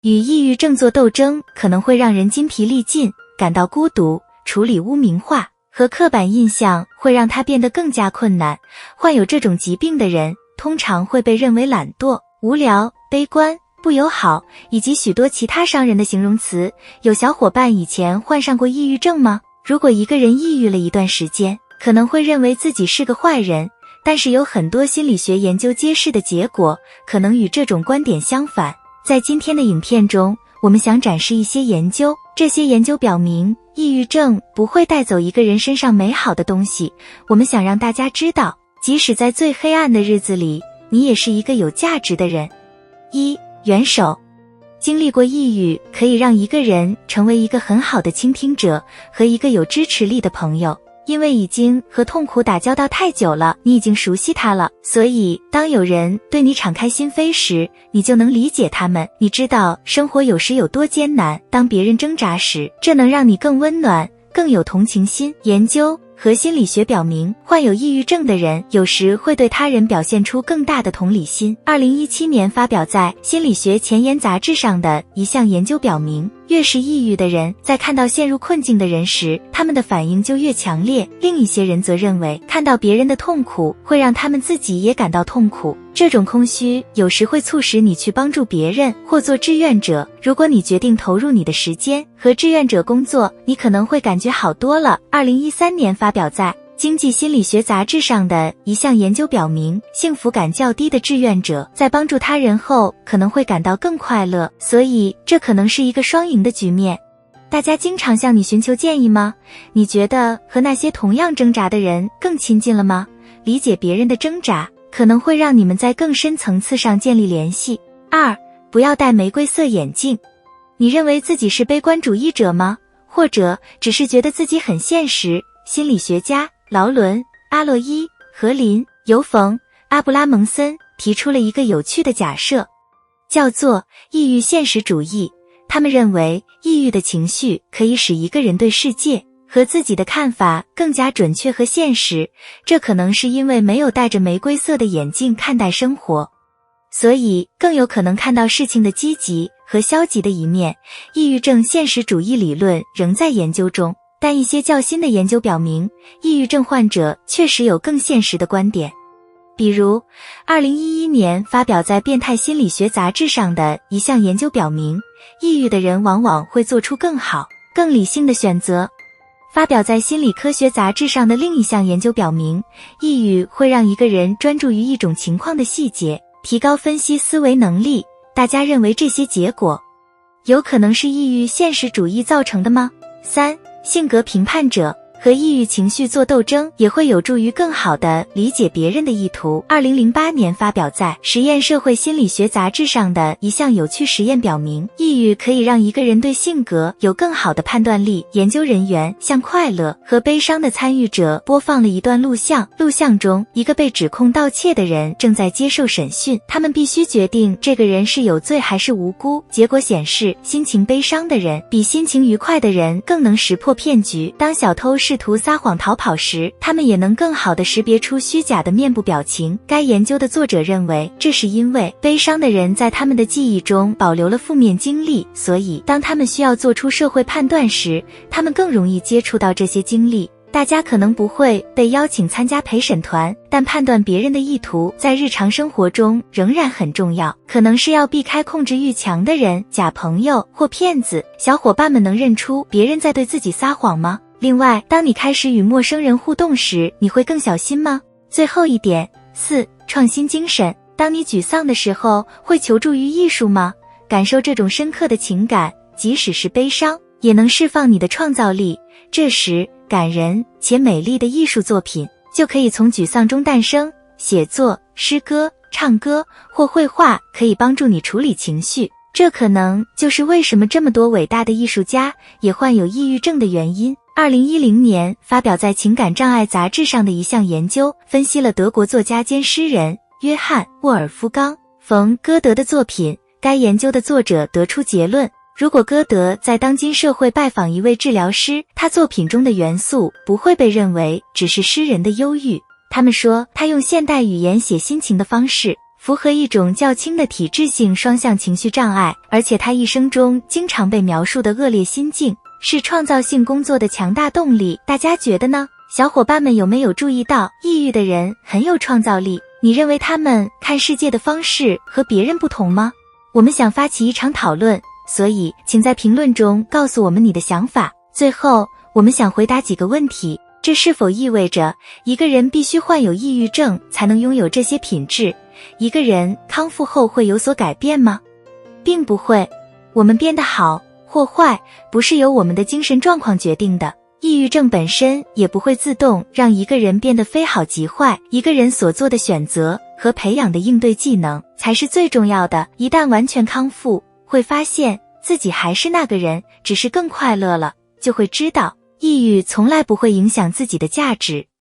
与抑郁症做斗争可能会让人筋疲力尽，感到孤独，处理污名化和刻板印象会让它变得更加困难。患有这种疾病的人通常会被认为懒惰、无聊、悲观、不友好，以及许多其他伤人的形容词。有小伙伴以前患上过抑郁症吗？如果一个人抑郁了一段时间，可能会认为自己是个坏人，但是有很多心理学研究揭示的结果可能与这种观点相反。在今天的影片中，我们想展示一些研究，这些研究表明，抑郁症不会带走一个人身上美好的东西。我们想让大家知道，即使在最黑暗的日子里，你也是一个有价值的人。一、援手。经历过抑郁可以让一个人成为一个很好的倾听者和一个有支持力的朋友。因为已经和痛苦打交道太久了，你已经熟悉它了，所以当有人对你敞开心扉时，你就能理解他们。你知道生活有时有多艰难，当别人挣扎时，这能让你更温暖，更有同情心。研究和心理学表明，患有抑郁症的人有时会对他人表现出更大的同理心。2017年发表在《心理学前沿》杂志上的一项研究表明，越是抑郁的人，在看到陷入困境的人时，他们的反应就越强烈。另一些人则认为，看到别人的痛苦会让他们自己也感到痛苦。这种空虚有时会促使你去帮助别人或做志愿者。如果你决定投入你的时间和志愿者工作，你可能会感觉好多了。2013年发表在《经济心理学》杂志上的一项研究表明，幸福感较低的志愿者在帮助他人后可能会感到更快乐，所以这可能是一个双赢的局面。大家经常向你寻求建议吗？你觉得和那些同样挣扎的人更亲近了吗？理解别人的挣扎可能会让你们在更深层次上建立联系。二、不要戴玫瑰色眼镜。你认为自己是悲观主义者吗？或者只是觉得自己很现实？心理学家劳伦、阿洛伊、何林、尤冯、阿布拉蒙森提出了一个有趣的假设，叫做抑郁现实主义。他们认为，抑郁的情绪可以使一个人对世界和自己的看法更加准确和现实，这可能是因为没有戴着玫瑰色的眼镜看待生活，所以更有可能看到事情的积极和消极的一面。抑郁症现实主义理论仍在研究中，但一些较新的研究表明，抑郁症患者确实有更现实的观点。比如2011年发表在《变态心理学》杂志上的一项研究表明，抑郁的人往往会做出更好、更理性的选择。发表在《心理科学》杂志上的另一项研究表明，抑郁会让一个人专注于一种情况的细节，提高分析思维能力。大家认为这些结果有可能是抑郁现实主义造成的吗？三、性格评判者。和抑郁情绪做斗争也会有助于更好地理解别人的意图。2008年发表在《实验社会心理学》杂志上的一项有趣实验表明，抑郁可以让一个人对性格有更好的判断力。研究人员向快乐和悲伤的参与者播放了一段录像，录像中一个被指控盗窃的人正在接受审讯，他们必须决定这个人是有罪还是无辜。结果显示，心情悲伤的人比心情愉快的人更能识破骗局。当小偷试图撒谎逃跑时，他们也能更好地识别出虚假的面部表情。该研究的作者认为，这是因为悲伤的人在他们的记忆中保留了负面经历，所以当他们需要做出社会判断时，他们更容易接触到这些经历。大家可能不会被邀请参加陪审团，但判断别人的意图在日常生活中仍然很重要。可能是要避开控制欲强的人、假朋友或骗子。小伙伴们能认出别人在对自己撒谎吗？另外，当你开始与陌生人互动时，你会更小心吗？最后一点，四、创新精神。当你沮丧的时候，会求助于艺术吗？感受这种深刻的情感，即使是悲伤，也能释放你的创造力。这时，感人且美丽的艺术作品就可以从沮丧中诞生。写作、诗歌、唱歌或绘画可以帮助你处理情绪，这可能就是为什么这么多伟大的艺术家也患有抑郁症的原因。2010年发表在《情感障碍》杂志上的一项研究，分析了德国作家兼诗人约翰·沃尔夫冈·冯·歌德的作品。该研究的作者得出结论，如果歌德在当今社会拜访一位治疗师，他作品中的元素不会被认为只是诗人的忧郁。他们说，他用现代语言写心情的方式符合一种较轻的体质性双向情绪障碍，而且他一生中经常被描述的恶劣心境，是创造性工作的强大动力。大家觉得呢？小伙伴们有没有注意到，抑郁的人很有创造力？你认为他们看世界的方式和别人不同吗？我们想发起一场讨论，所以请在评论中告诉我们你的想法。最后，我们想回答几个问题。这是否意味着一个人必须患有抑郁症才能拥有这些品质？一个人康复后会有所改变吗？并不会。我们变得好或坏，不是由我们的精神状况决定的。抑郁症本身也不会自动让一个人变得非好即坏，一个人所做的选择和培养的应对技能才是最重要的。一旦完全康复，会发现自己还是那个人，只是更快乐了，就会知道抑郁从来不会影响自己的价值。